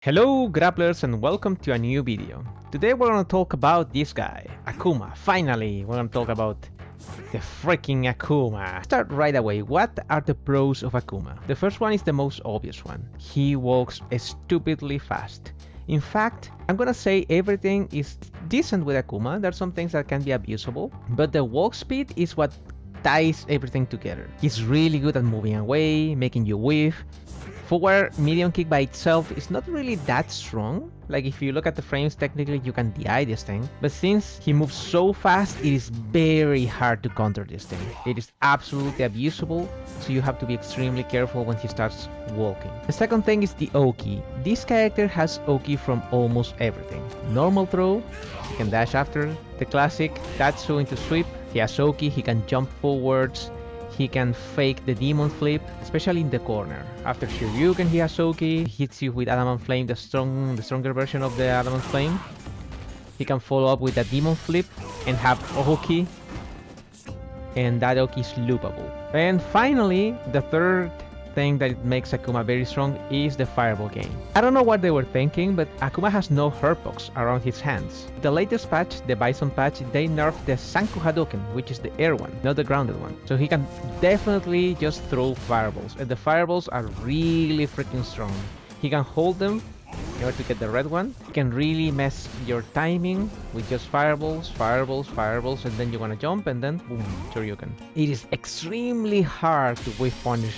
Hello grapplers and welcome to a new video. Today we're gonna talk about this guy, Akuma. Finally, we're gonna talk about the freaking Akuma. Start right away. What are the pros of Akuma? The first one is the most obvious one. He walks stupidly fast. In fact, I'm gonna say everything is decent with Akuma. There's some things that can be abusable, but the walk speed is what ties everything together. He's really good at moving away, making you whiff. Forward medium kick by itself is not really that strong. Like if you look at the frames, technically you can DI this thing. But since he moves so fast, it is very hard to counter this thing. It is absolutely abusable, so you have to be extremely careful when he starts walking. The second thing is the Oki. This character has Oki from almost everything. Normal throw, he can dash after. The classic Tatsu into sweep, he has Oki, he can jump forwards. He can fake the demon flip, especially in the corner. After Shoryuken, he has Oki, hits you with Adamant Flame, the stronger version of the Adamant Flame. He can follow up with a demon flip and have Oki, and that Oki is loopable. And finally, the third thing that makes Akuma very strong is the fireball game. I don't know what they were thinking, but Akuma has no hurtbox around his hands. The latest patch, the Bison patch, they nerfed the Sanku Hadouken, which is the air one, not the grounded one. So he can definitely just throw fireballs, and the fireballs are really freaking strong. He can hold them in order to get the red one. He can really mess your timing with just fireballs, and then you wanna jump, and then boom, Shoryuken. It is extremely hard to whiff punish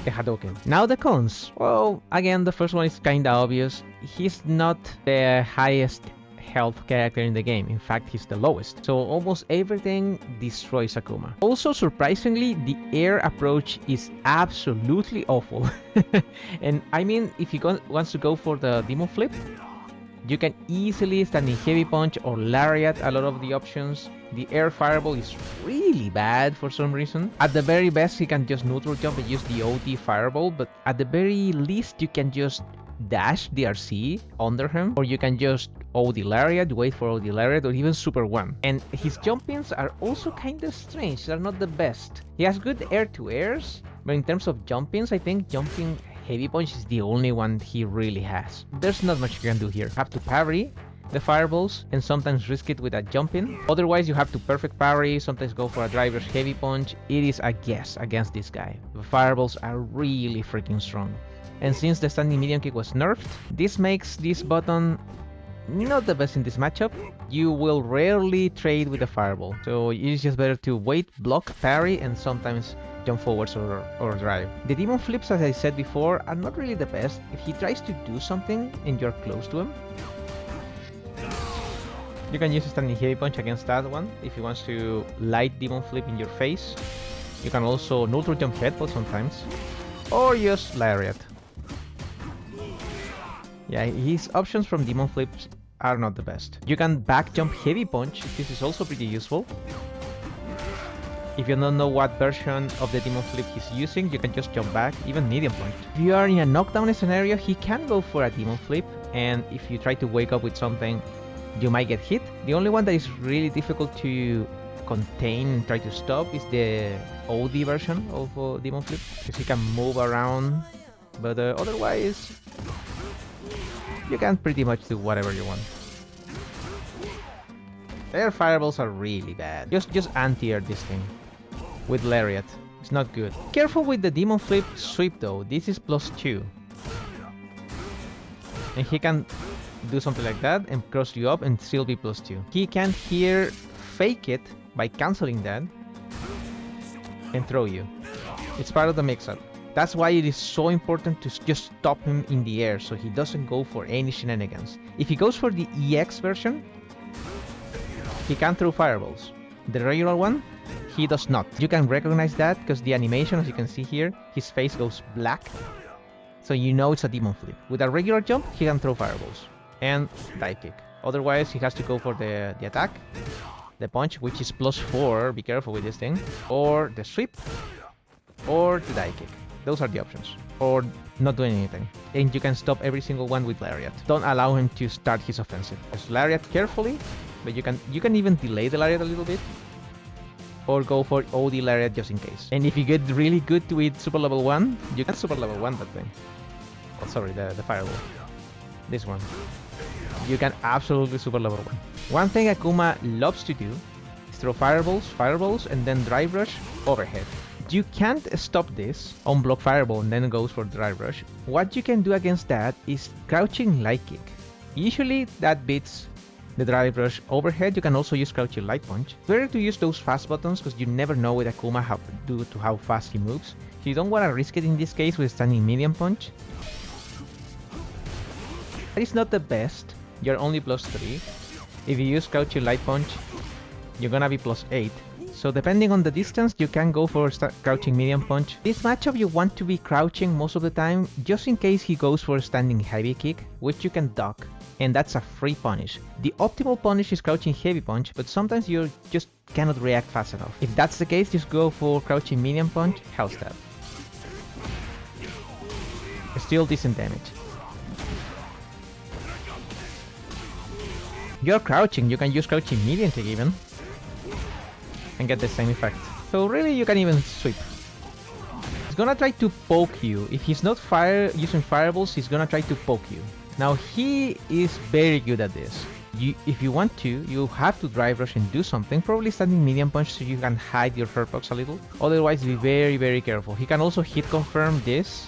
the Hadouken. Now the cons. Well, again, the first one is kinda obvious. He's not the highest health character in the game. In fact, he's the lowest. So almost everything destroys Akuma. Also, surprisingly, the air approach is absolutely awful. And I mean, if he wants to go for the demon flip, you can easily stand in heavy punch or lariat, a lot of the options. The air fireball is really bad for some reason. At the very best, he can just neutral jump and use the OD fireball, but at the very least, you can just dash DRC under him, or you can just OD lariat, wait for OD lariat, or even super one. And his jump-ins are also kinda strange, they're not the best. He has good air-to-airs, but in terms of jump-ins, I think jumping heavy punch is the only one he really has. There's not much you can do here. Have to parry the fireballs and sometimes risk it with a jump in. Otherwise, you have to perfect parry, sometimes go for a driver's heavy punch. It is a guess against this guy. The fireballs are really freaking strong. And since the standing medium kick was nerfed, this makes this button not the best in this matchup. You will rarely trade with the fireball, so it is just better to wait, block, parry, and sometimes jump forwards or drive. The demon flips, as I said before, are not really the best. If he tries to do something and you're close to him, you can use a standing heavy punch against that one. If he wants to light demon flip in your face, you can also neutral jump headbutt sometimes, or just lariat. Yeah, his options from demon flips are not the best. You can back jump heavy punch. This is also pretty useful. If you don't know what version of the demon flip he's using, you can just jump back, even medium punch. If you are in a knockdown scenario, he can go for a demon flip, and if you try to wake up with something, you might get hit. The only one that is really difficult to contain and try to stop is the OD version of demon flip, because he can move around, but otherwise, you can pretty much do whatever you want. Air fireballs are really bad. Just anti-air this thing with lariat. It's not good. Careful with the demon flip sweep though. This is +2. And he can do something like that and cross you up and still be +2. He can here fake it by canceling that and throw you. It's part of the mix-up. That's why it is so important to just stop him in the air so he doesn't go for any shenanigans. If he goes for the EX version, he can throw fireballs. The regular one, he does not. You can recognize that because the animation, as you can see here, his face goes black. So you know it's a demon flip. With a regular jump, he can throw fireballs and dive kick. Otherwise, he has to go for the attack, the punch, which is +4, be careful with this thing, or the sweep, or the dive kick. Those are the options. Or not doing anything. And you can stop every single one with lariat. Don't allow him to start his offensive. Just lariat carefully, but you can even delay the lariat a little bit, or go for OD lariat just in case. And if you get really good with super level 1, you can super level 1 that thing. Oh, sorry, the fireball. This one. You can absolutely super level 1. One thing Akuma loves to do is throw fireballs, and then drive rush overhead. You can't stop this, unblock fireball and then it goes for drive rush. What you can do against that is crouching light kick. Usually that beats the drive rush overhead. You can also use crouching light punch. Better to use those fast buttons because you never know with Akuma due to how fast he moves. So you don't want to risk it in this case with standing medium punch. That is not the best. You're only +3. If you use crouching light punch, you're gonna be +8. So depending on the distance, you can go for crouching medium punch. This matchup you want to be crouching most of the time, just in case he goes for a standing heavy kick, which you can duck, and that's a free punish. The optimal punish is crouching heavy punch, but sometimes you just cannot react fast enough. If that's the case, just go for crouching medium punch, hell stab. Still decent damage. You're crouching, you can use crouching medium kick even, and get the same effect. So really you can even sweep. He's gonna try to poke you. If he's not using fireballs, he's gonna try to poke you. Now he is very good at this. If you want to, you have to drive rush and do something, probably standing medium punch so you can hide your hurtbox a little. Otherwise be very careful. He can also hit confirm this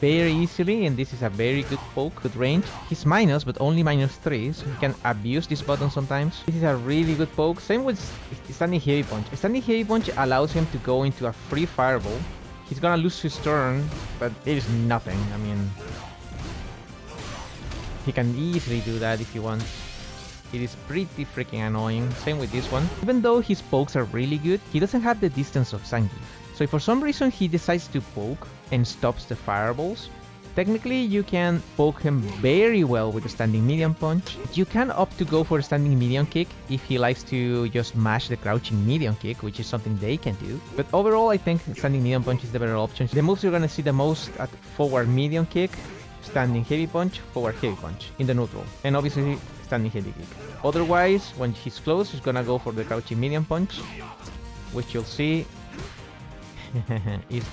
very easily, and this is a very good poke, good range. He's minus, but only -3, so he can abuse this button sometimes. This is a really good poke. Same with standing heavy punch. Standing heavy punch allows him to go into a free fireball. He's gonna lose his turn, but it is nothing. I mean, he can easily do that if he wants. It is pretty freaking annoying. Same with this one. Even though his pokes are really good, he doesn't have the distance of Zangief. So if for some reason he decides to poke and stops the fireballs, technically you can poke him very well with a standing medium punch. You can opt to go for a standing medium kick if he likes to just mash the crouching medium kick, which is something they can do. But overall I think standing medium punch is the better option. The moves you're gonna see the most at forward medium kick, standing heavy punch, forward heavy punch in the neutral, and obviously standing heavy kick. Otherwise, when he's close, he's gonna go for the crouching medium punch, which you'll see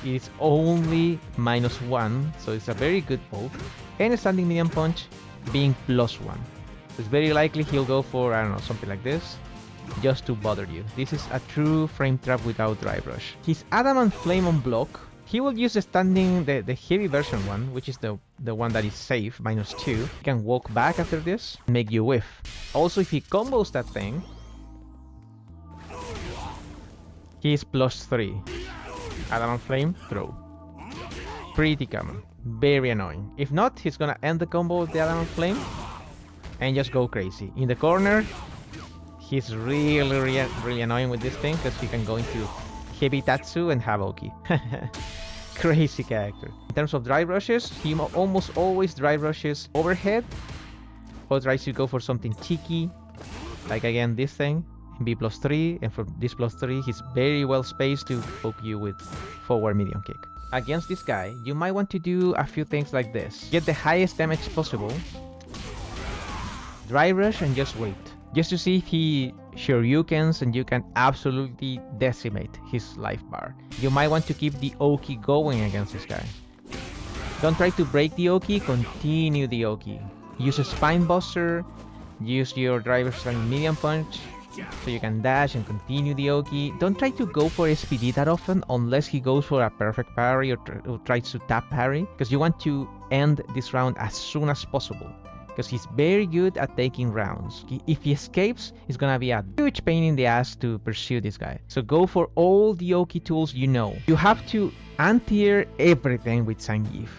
it's only -1, so it's a very good poke. And a standing medium punch being +1. So it's very likely he'll go for, I don't know, something like this, just to bother you. This is a true frame trap without drive rush. His adamant flame on block, he will use the standing, the heavy version one, which is the one that is safe, -2. He can walk back after this, make you whiff. Also, if he combos that thing, he is +3. Adamant Flame, throw. Pretty common. Very annoying. If not, he's gonna end the combo with the Adamant Flame and just go crazy. In the corner, he's really annoying with this thing because he can go into Heavy Tatsu and have Oki. Crazy character. In terms of drive rushes, he almost always drive rushes overhead or tries to go for something cheeky, like again this thing. Be +3, and for this +3 he's very well spaced to poke you with forward medium kick. Against this guy, you might want to do a few things like this. Get the highest damage possible, drive rush and just wait. Just to see if he shoryukens, and you can absolutely decimate his life bar. You might want to keep the Oki going against this guy. Don't try to break the Oki, continue the Oki. Use a spine buster, use your drive rush and medium punch, so you can dash and continue the Oki. Don't try to go for SPD that often unless he goes for a perfect parry or tries to tap parry, because you want to end this round as soon as possible, because he's very good at taking rounds. If he escapes, it's gonna be a huge pain in the ass to pursue this guy. So go for all the Oki tools you know. You have to anti-air everything with Zangief.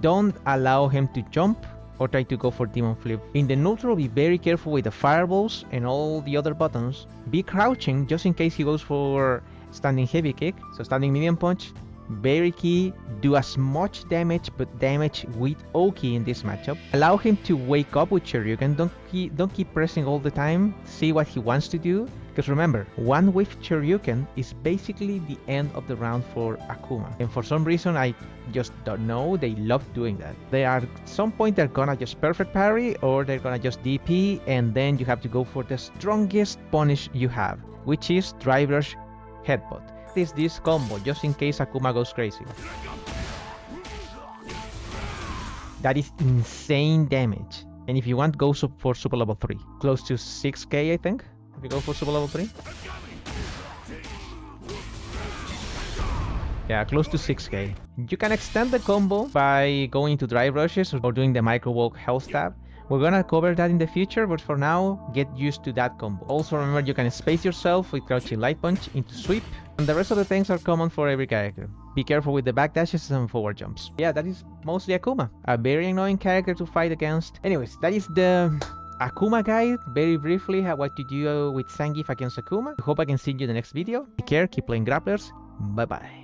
Don't allow him to jump or try to go for Demon Flip. In the neutral, be very careful with the fireballs and all the other buttons. Be crouching just in case he goes for standing heavy kick. So standing medium punch, very key. Do as much damage, but damage with Oki in this matchup. Allow him to wake up with Shoryuken. Don't keep pressing all the time. See what he wants to do. Because remember, one whiff Shoryuken is basically the end of the round for Akuma. And for some reason, I just don't know, they love doing that. They are, at some point, they're gonna just perfect parry, or they're gonna just DP, and then you have to go for the strongest punish you have, which is drive rush headbutt. This combo, just in case Akuma goes crazy. That is insane damage. And if you want, go for super level 3. Close to 6k, I think, if you go for super level 3. Yeah, close to 6k. You can extend the combo by going into drive rushes or doing the micro walk health stab. We're gonna cover that in the future, but for now, get used to that combo. Also remember, you can space yourself with crouching light punch into sweep, and the rest of the things are common for every character. Be careful with the backdashes and forward jumps. Yeah, that is mostly Akuma. A very annoying character to fight against. Anyways, that is the Akuma guide, very briefly, what to do with Zangief against Akuma. I hope I can see you in the next video. Take care, keep playing grapplers. Bye bye.